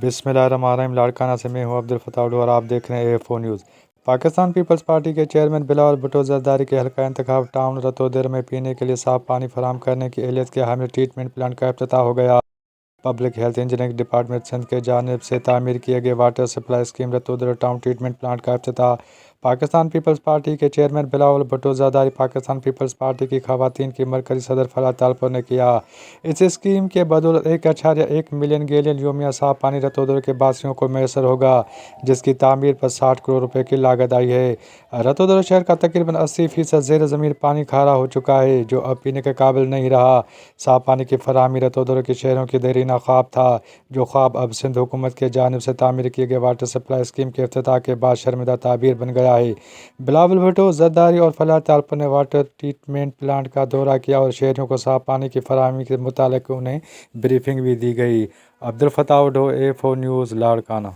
بسم اللہ الرحمن الرحیم۔ لاڑکانہ سے میں ہوں عبدالفتاح اور آپ دیکھ رہے ہیں AF4 news. Pakistan Peoples party کے چیئرمین بلاول بھٹو زرداری کے حلقہ انتخاب ٹاؤن رتودیرو میں پینے کے لیے صاف پانی فراہم کرنے کی اہلیت کے حامل ٹریٹمنٹ پلانٹ کا افتتاح ہو گیا۔ Public health engineering department Sindh کی جانب سے تعمیر کیے گئے water supply scheme Ratodero town treatment plant کا افتتاح پاکستان پیپلز پارٹی کے چیئرمین بلاول بھٹو زرداری پاکستان پیپلز پارٹی کی خواتین کی مرکزی صدر فراہم نے کیا۔ اس اسکیم کے بدولت 1.1 ملین گیلن یومیہ صاف پانی رتودیرو کے باسیوں کو میسر ہوگا، جس کی تعمیر پر 60 کروڑ روپے کی لاگت آئی ہے۔ رتودیرو شہر کا تقریباً 80% زیر زمین پانی کھارا ہو چکا ہے، جو اب پینے کے قابل نہیں رہا۔ صاف پانی کی فراہمی رتودیرو کے شہریوں کی دیرینہ خواب تھا، جو خواب اب سندھ حکومت کی جانب سے تعمیر کیے گئے واٹر سپلائی اسکیم کے افتتاح کے بعد شرمندہ تعبیر بن گیا ہے۔ بلاول بھٹو زرداری اور فلاح نے واٹر ٹریٹمنٹ پلانٹ کا دورہ کیا اور شہریوں کو صاف پانی کی فراہمی کے متعلق انہیں بریفنگ بھی دی گئی۔ Abdul Fattah AF4 news Larkana.